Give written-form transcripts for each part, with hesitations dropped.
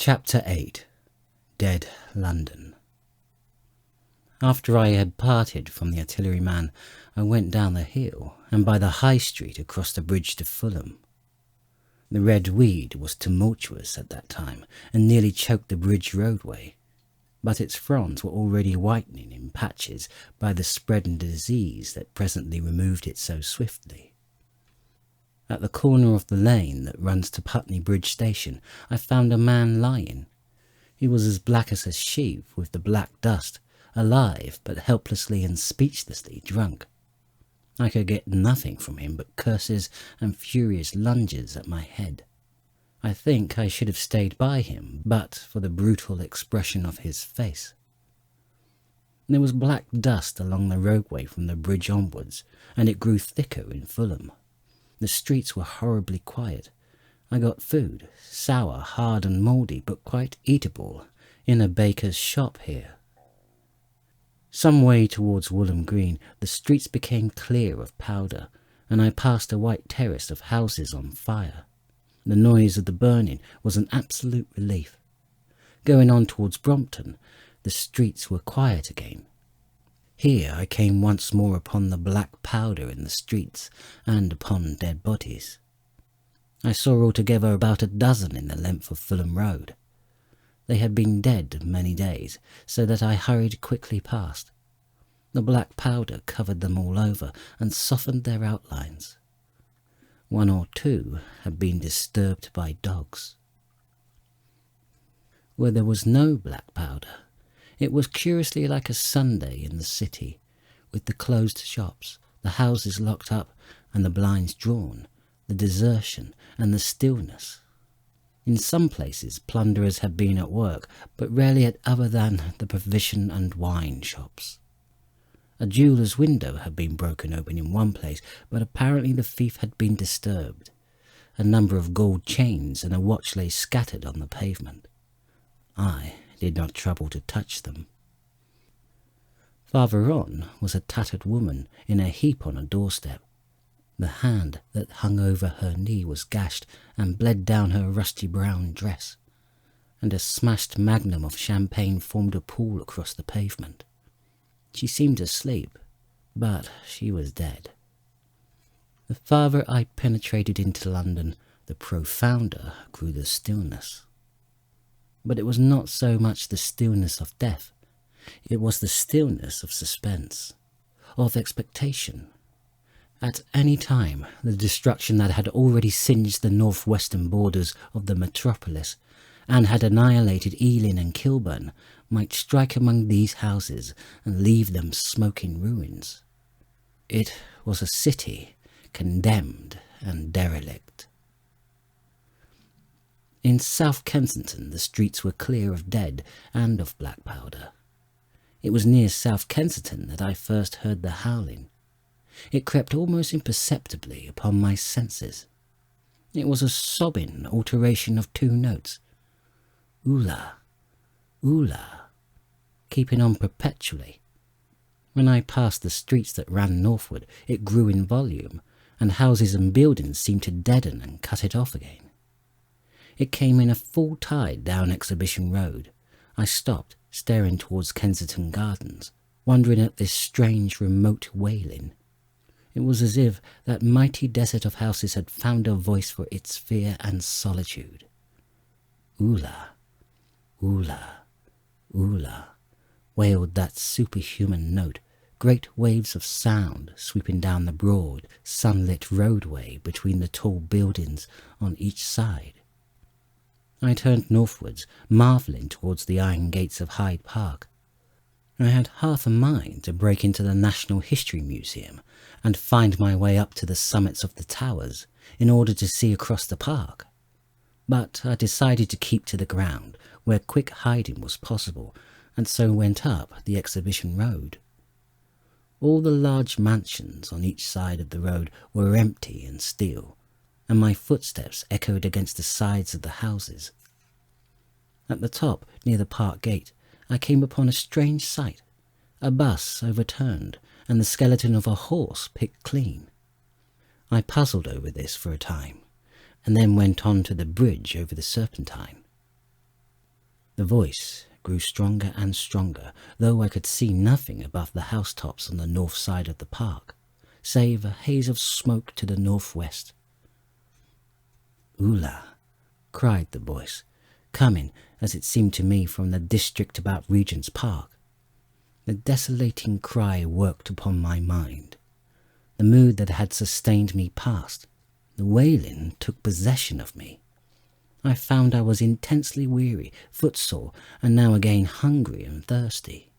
Chapter 8. Dead London. After I had parted from the artilleryman, I went down the hill and by the High Street across the bridge to Fulham. The red weed was tumultuous at that time and nearly choked the bridge roadway, but its fronds were already whitening in patches by the spreading disease that presently removed it so swiftly. At the corner of the lane that runs to Putney Bridge Station, I found a man lying. He was as black as a sheep with the black dust, alive but helplessly and speechlessly drunk. I could get nothing from him but curses and furious lunges at my head. I think I should have stayed by him but for the brutal expression of his face. There was black dust along the roadway from the bridge onwards, and it grew thicker in Fulham. The streets were horribly quiet. I got food, sour, hard and mouldy, but quite eatable, in a baker's shop here. Some way towards Woolham Green, the streets became clear of powder, and I passed a white terrace of houses on fire. The noise of the burning was an absolute relief. Going on towards Brompton, the streets were quiet again. Here I came once more upon the black powder in the streets and upon dead bodies. I saw altogether about a dozen in the length of Fulham Road. They had been dead many days, so that I hurried quickly past. The black powder covered them all over and softened their outlines. One or two had been disturbed by dogs. Where there was no black powder, it was curiously like a Sunday in the city, with the closed shops, the houses locked up and the blinds drawn, the desertion and the stillness. In some places plunderers had been at work, but rarely at other than the provision and wine shops. A jeweller's window had been broken open in one place, but apparently the thief had been disturbed. A number of gold chains and a watch lay scattered on the pavement. I did not trouble to touch them. Farther on was a tattered woman in a heap on a doorstep. The hand that hung over her knee was gashed and bled down her rusty brown dress, and a smashed magnum of champagne formed a pool across the pavement. She seemed asleep, but she was dead. The farther I penetrated into London, the profounder grew the stillness. But it was not so much the stillness of death, it was the stillness of suspense, of expectation. At any time, the destruction that had already singed the northwestern borders of the metropolis, and had annihilated Ealing and Kilburn, might strike among these houses and leave them smoking ruins. It was a city condemned and derelict. In South Kensington the streets were clear of dead and of black powder. It was near South Kensington that I first heard the howling. It crept almost imperceptibly upon my senses. It was a sobbing alteration of two notes, oola, oola, keeping on perpetually. When I passed the streets that ran northward, it grew in volume, and houses and buildings seemed to deaden and cut it off again. It came in a full tide down Exhibition Road. I stopped, staring towards Kensington Gardens, wondering at this strange remote wailing. It was as if that mighty desert of houses had found a voice for its fear and solitude. Oola, oola, oola, wailed that superhuman note, great waves of sound sweeping down the broad, sunlit roadway between the tall buildings on each side. I turned northwards, marvelling towards the iron gates of Hyde Park. I had half a mind to break into the National History Museum and find my way up to the summits of the towers in order to see across the park. But I decided to keep to the ground, where quick hiding was possible, and so went up the Exhibition Road. All the large mansions on each side of the road were empty and still, and my footsteps echoed against the sides of the houses. At the top, near the park gate, I came upon a strange sight. A bus overturned, and the skeleton of a horse picked clean. I puzzled over this for a time, and then went on to the bridge over the Serpentine. The voice grew stronger and stronger, though I could see nothing above the housetops on the north side of the park, save a haze of smoke to the northwest. "Ula," cried the voice, coming, as it seemed to me, from the district about Regent's Park. The desolating cry worked upon my mind. The mood that had sustained me passed. The wailing took possession of me. I found I was intensely weary, footsore, and now again hungry and thirsty.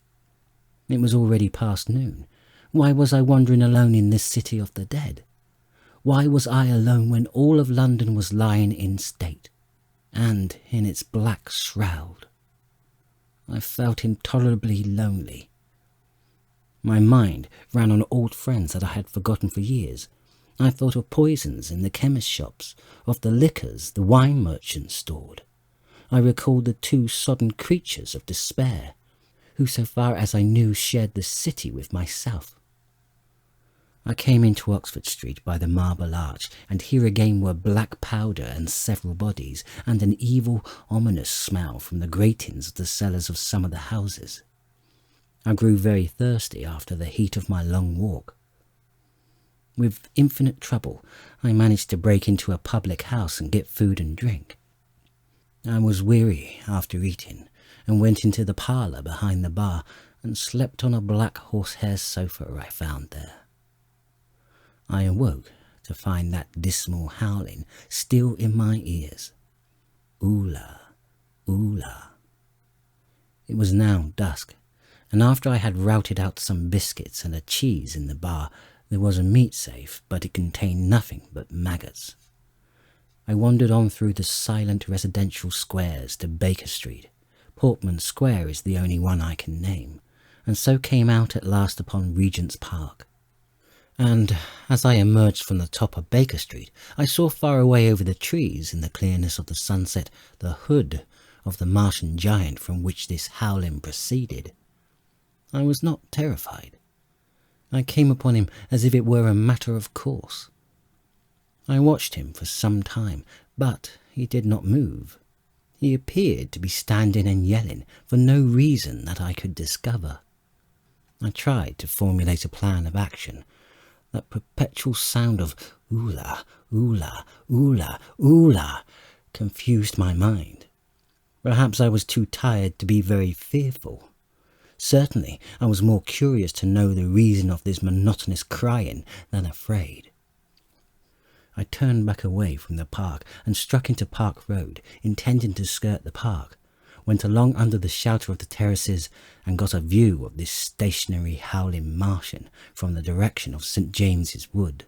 It was already past noon. Why was I wandering alone in this city of the dead? Why was I alone when all of London was lying in state, and in its black shroud? I felt intolerably lonely. My mind ran on old friends that I had forgotten for years. I thought of poisons in the chemist shops, of the liquors the wine merchants stored. I recalled the two sodden creatures of despair, who so far as I knew shared the city with myself. I came into Oxford Street by the Marble Arch, and here again were black powder and several bodies, and an evil, ominous smell from the gratings of the cellars of some of the houses. I grew very thirsty after the heat of my long walk. With infinite trouble, I managed to break into a public house and get food and drink. I was weary after eating, and went into the parlour behind the bar and slept on a black horsehair sofa I found there. I awoke to find that dismal howling still in my ears. Ula, ula. It was now dusk, and after I had routed out some biscuits and a cheese in the bar, there was a meat safe, but it contained nothing but maggots. I wandered on through the silent residential squares to Baker Street. Portman Square is the only one I can name, and so came out at last upon Regent's Park. And as I emerged from the top of Baker Street, I saw far away over the trees in the clearness of the sunset the hood of the Martian giant from which this howling proceeded. I was not terrified. I came upon him as if it were a matter of course. I watched him for some time, but he did not move. He appeared to be standing and yelling for no reason that I could discover. I tried to formulate a plan of action. That perpetual sound of oola, oola, oola, oola confused my mind. Perhaps I was too tired to be very fearful. Certainly I was more curious to know the reason of this monotonous crying than afraid. I turned back away from the park and struck into Park Road, intending to skirt the park, went along under the shelter of the terraces and got a view of this stationary howling Martian from the direction of St. James's Wood.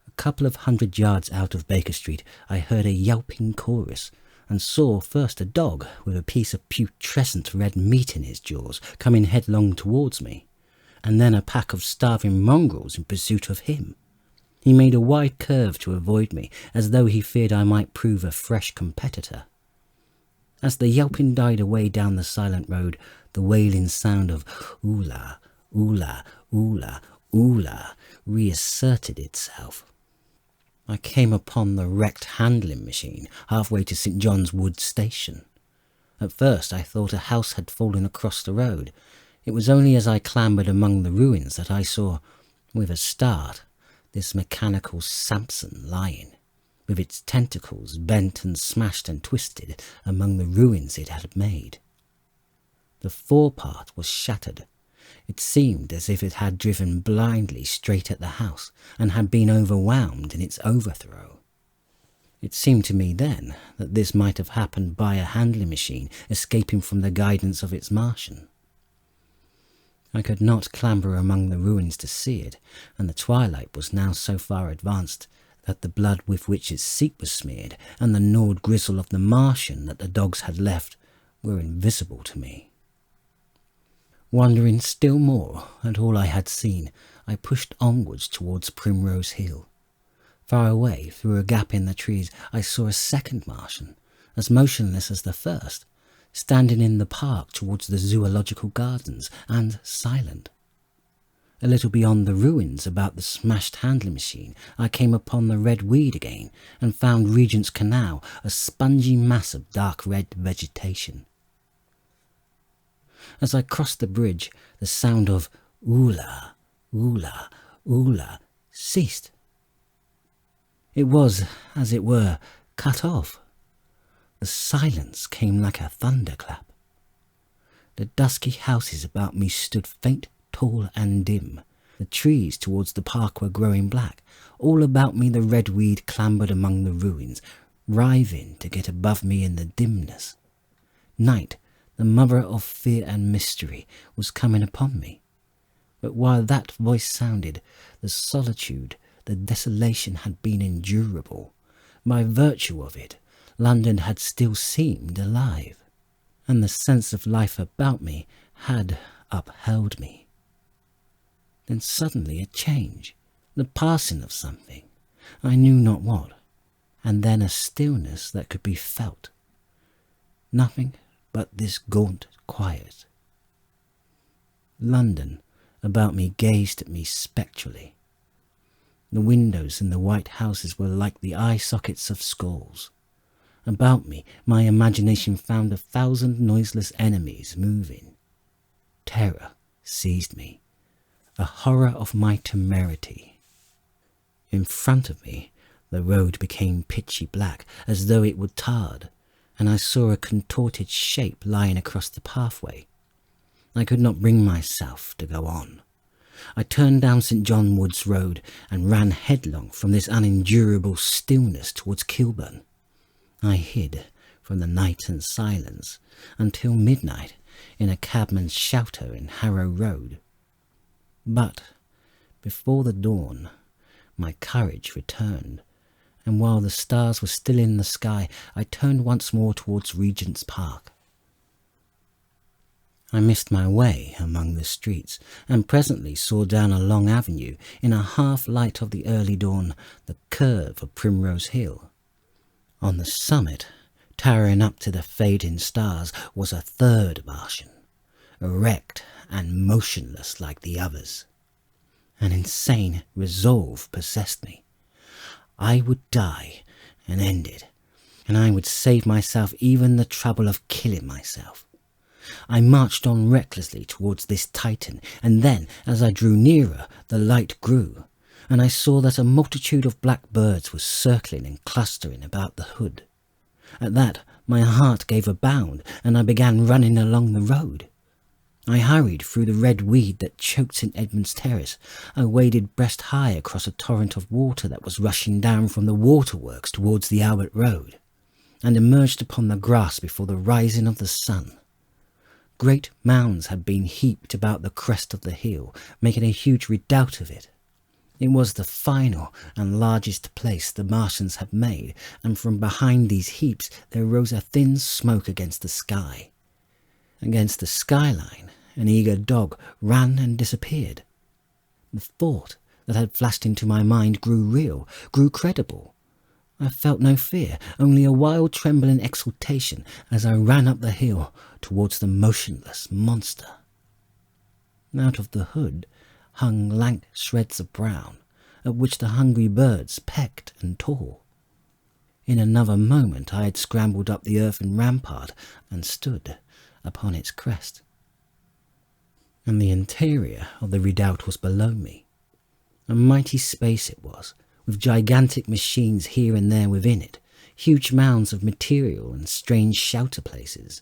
A couple of 100 yards out of Baker Street I heard a yelping chorus, and saw first a dog with a piece of putrescent red meat in his jaws coming headlong towards me, and then a pack of starving mongrels in pursuit of him. He made a wide curve to avoid me, as though he feared I might prove a fresh competitor. As the yelping died away down the silent road, the wailing sound of oola, oola, oola, oola reasserted itself. I came upon the wrecked handling machine halfway to St. John's Wood Station. At first I thought a house had fallen across the road. It was only as I clambered among the ruins that I saw, with a start, this mechanical Samson lying, with its tentacles bent and smashed and twisted among the ruins it had made. The forepart was shattered. It seemed as if it had driven blindly straight at the house and had been overwhelmed in its overthrow. It seemed to me then that this might have happened by a handling machine escaping from the guidance of its Martian. I could not clamber among the ruins to see it, and the twilight was now so far advanced that the blood with which its seat was smeared and the gnawed gristle of the Martian that the dogs had left were invisible to me. Wondering still more at all I had seen, I pushed onwards towards Primrose Hill. Far away, through a gap in the trees, I saw a second Martian, as motionless as the first, standing in the park towards the zoological gardens, and silent. A little beyond the ruins about the smashed handling machine, I came upon the red weed again, and found Regent's Canal, a spongy mass of dark red vegetation. As I crossed the bridge, the sound of oola, oola, oola ceased. It was, as it were, cut off. The silence came like a thunderclap. The dusky houses about me stood faint, tall and dim. The trees towards the park were growing black. All about me the red weed clambered among the ruins, writhing to get above me in the dimness. Night, the mother of fear and mystery, was coming upon me. But while that voice sounded, the solitude, the desolation had been endurable. By virtue of it, London had still seemed alive, and the sense of life about me had upheld me. Then suddenly a change, the passing of something, I knew not what, and then a stillness that could be felt. Nothing but this gaunt quiet. London about me gazed at me spectrally. The windows in the white houses were like the eye sockets of skulls. About me, my imagination found 1,000 noiseless enemies moving. Terror seized me, a horror of my temerity. In front of me, the road became pitchy black, as though it were tarred, and I saw a contorted shape lying across the pathway. I could not bring myself to go on. I turned down St. John Wood's road and ran headlong from this unendurable stillness towards Kilburn. I hid from the night and silence until midnight in a cabman's shelter in Harrow Road. But before the dawn, my courage returned, and while the stars were still in the sky, I turned once more towards Regent's Park. I missed my way among the streets, and presently saw down a long avenue, in a half-light of the early dawn, the curve of Primrose Hill. On the summit, towering up to the fading stars, was a third Martian, erect and motionless like the others. An insane resolve possessed me. I would die and end it, and I would save myself even the trouble of killing myself. I marched on recklessly towards this Titan, and then, as I drew nearer, the light grew, and I saw that a multitude of black birds was circling and clustering about the hood. At that my heart gave a bound, and I began running along the road. I hurried through the red weed that choked St. Edmund's Terrace. I waded breast high across a torrent of water that was rushing down from the waterworks towards the Albert Road, and emerged upon the grass before the rising of the sun. Great mounds had been heaped about the crest of the hill, making a huge redoubt of it. It was the final and largest place the Martians had made, and from behind these heaps there rose a thin smoke against the sky. Against the skyline, an eager dog ran and disappeared. The thought that had flashed into my mind grew real, grew credible. I felt no fear, only a wild trembling exultation as I ran up the hill towards the motionless monster. Out of the hood hung lank shreds of brown, at which the hungry birds pecked and tore. In another moment I had scrambled up the earthen rampart and stood upon its crest. And the interior of the redoubt was below me. A mighty space it was, with gigantic machines here and there within it, huge mounds of material and strange shelter places.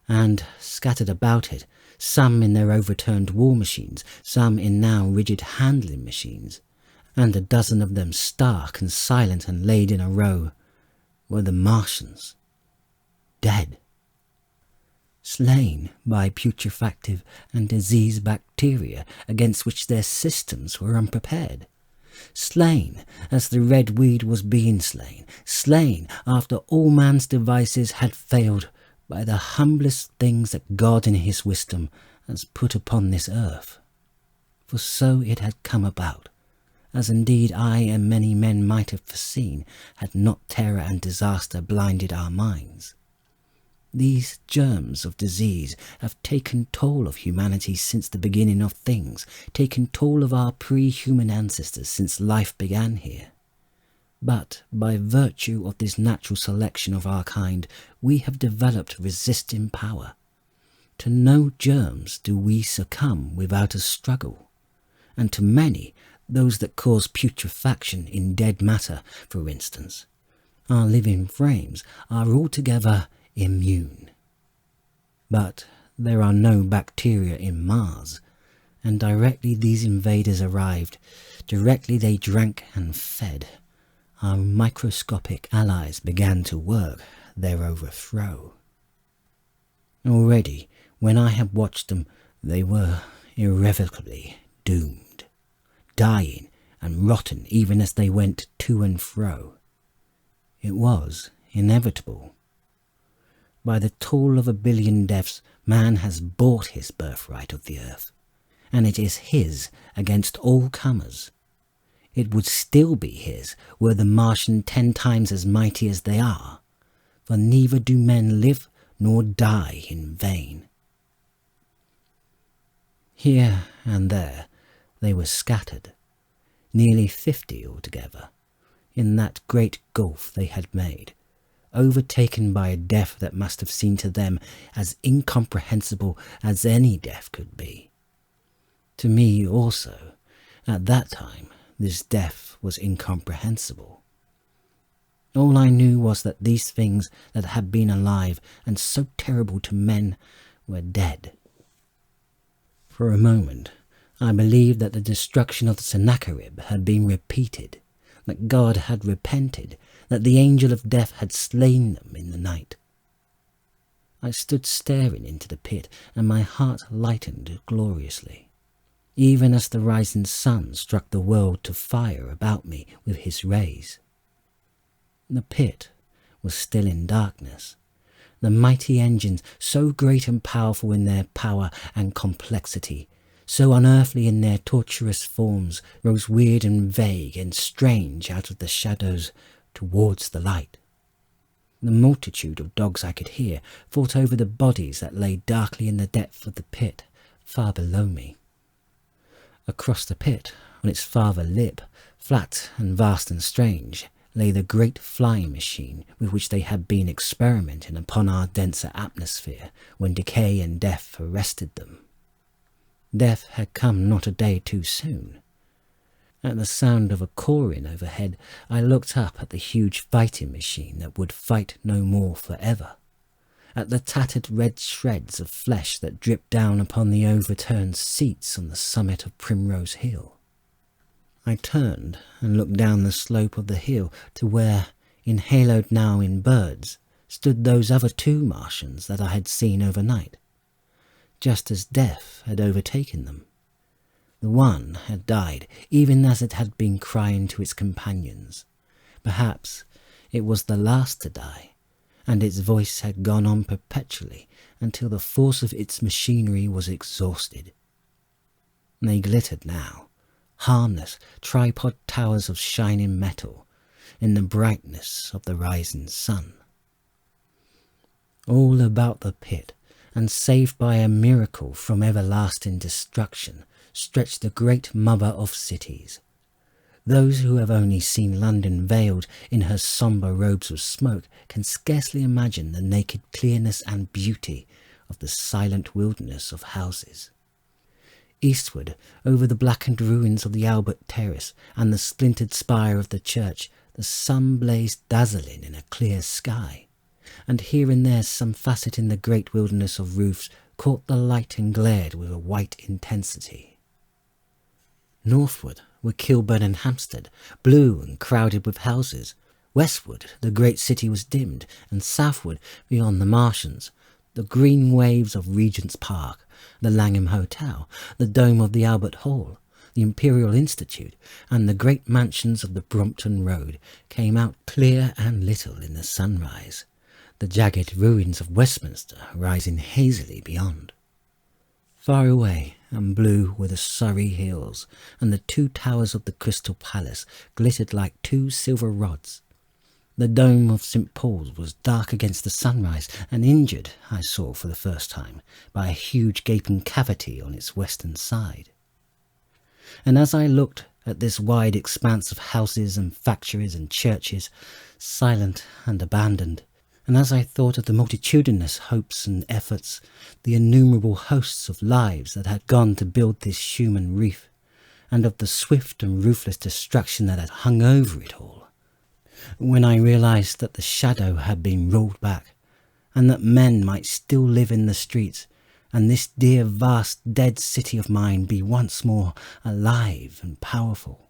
And, scattered about it, some in their overturned war machines, some in now rigid handling machines, and a dozen of them stark and silent and laid in a row, were the Martians, dead. Slain by putrefactive and disease bacteria against which their systems were unprepared. Slain as the red weed was being slain after all man's devices had failed by the humblest things that God in his wisdom has put upon this earth. For so it had come about, as indeed I and many men might have foreseen had not terror and disaster blinded our minds. These germs of disease have taken toll of humanity since the beginning of things, taken toll of our pre-human ancestors since life began here. But by virtue of this natural selection of our kind, we have developed resisting power. To no germs do we succumb without a struggle, and to many, those that cause putrefaction in dead matter, for instance, our living frames are altogether immune. But there are no bacteria in Mars, and directly these invaders arrived, directly they drank and fed, our microscopic allies began to work their overthrow. Already, when I had watched them, they were irrevocably doomed, dying and rotten even as they went to and fro. It was inevitable. By the toll of 1 billion deaths, man has bought his birthright of the earth, and it is his against all comers. It would still be his were the Martian 10 times as mighty as they are, for neither do men live nor die in vain. Here and there they were scattered, nearly 50 altogether, in that great gulf they had made, overtaken by a death that must have seemed to them as incomprehensible as any death could be. To me also, at that time, this death was incomprehensible. All I knew was that these things that had been alive and so terrible to men were dead. For a moment, I believed that the destruction of the Sennacherib had been repeated, that God had repented, that the angel of death had slain them in the night. I stood staring into the pit, and my heart lightened gloriously, even as the rising sun struck the world to fire about me with his rays. The pit was still in darkness. The mighty engines, so great and powerful in their power and complexity, so unearthly in their tortuous forms, rose weird and vague and strange out of the shadows towards the light. The multitude of dogs I could hear fought over the bodies that lay darkly in the depth of the pit far below me. Across the pit, on its farther lip, flat and vast and strange, lay the great flying machine with which they had been experimenting upon our denser atmosphere when decay and death arrested them. Death had come not a day too soon. At the sound of a cawing overhead, I looked up at the huge fighting machine that would fight no more forever, at the tattered red shreds of flesh that dripped down upon the overturned seats on the summit of Primrose Hill. I turned and looked down the slope of the hill to where, enhaloed now in birds, stood those other 2 Martians that I had seen overnight, just as death had overtaken them. The one had died even as it had been crying to its companions. Perhaps it was the last to die, and its voice had gone on perpetually until the force of its machinery was exhausted. They glittered now, harmless tripod towers of shining metal, in the brightness of the rising sun. All about the pit, and saved by a miracle from everlasting destruction, stretched the great mother of cities. Those who have only seen London veiled in her sombre robes of smoke can scarcely imagine the naked clearness and beauty of the silent wilderness of houses. Eastward, over the blackened ruins of the Albert Terrace and the splintered spire of the church, the sun blazed dazzling in a clear sky, and here and there some facet in the great wilderness of roofs caught the light and glared with a white intensity. Northward were Kilburn and Hampstead, blue and crowded with houses. Westward the great city was dimmed, and southward, beyond the Martians, the green waves of Regent's Park, the Langham Hotel, the dome of the Albert Hall, the Imperial Institute, and the great mansions of the Brompton Road came out clear and little in the sunrise, the jagged ruins of Westminster rising hazily beyond. Far away and blue were the Surrey hills, and the 2 towers of the Crystal Palace glittered like 2 silver rods. The dome of St. Paul's was dark against the sunrise, and injured, I saw for the first time, by a huge gaping cavity on its western side. And as I looked at this wide expanse of houses and factories and churches, silent and abandoned, And as I thought of the multitudinous hopes and efforts, the innumerable hosts of lives that had gone to build this human reef, and of the swift and ruthless destruction that had hung over it all, when I realized that the shadow had been rolled back, and that men might still live in the streets, and this dear vast dead city of mine be once more alive and powerful,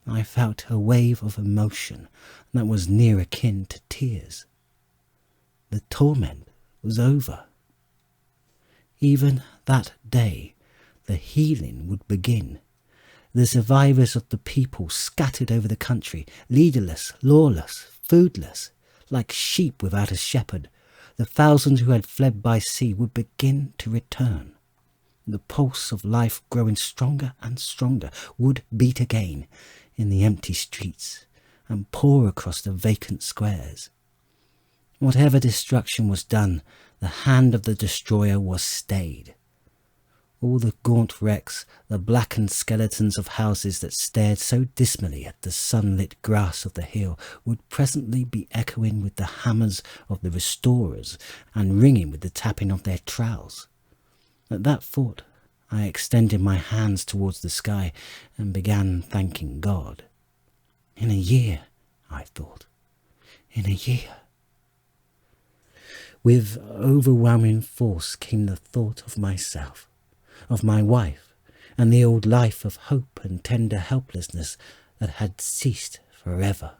I felt a wave of emotion that was near akin to tears. The torment was over. Even that day, the healing would begin. The survivors of the people scattered over the country, leaderless, lawless, foodless, like sheep without a shepherd, the thousands who had fled by sea would begin to return. The pulse of life, growing stronger and stronger, would beat again in the empty streets and pour across the vacant squares. Whatever destruction was done, the hand of the destroyer was stayed. All the gaunt wrecks, the blackened skeletons of houses that stared so dismally at the sunlit grass of the hill, would presently be echoing with the hammers of the restorers and ringing with the tapping of their trowels. At that thought, I extended my hands towards the sky and began thanking God. In a year, I thought, in a year. With overwhelming force came the thought of myself, of my wife, and the old life of hope and tender helplessness that had ceased forever.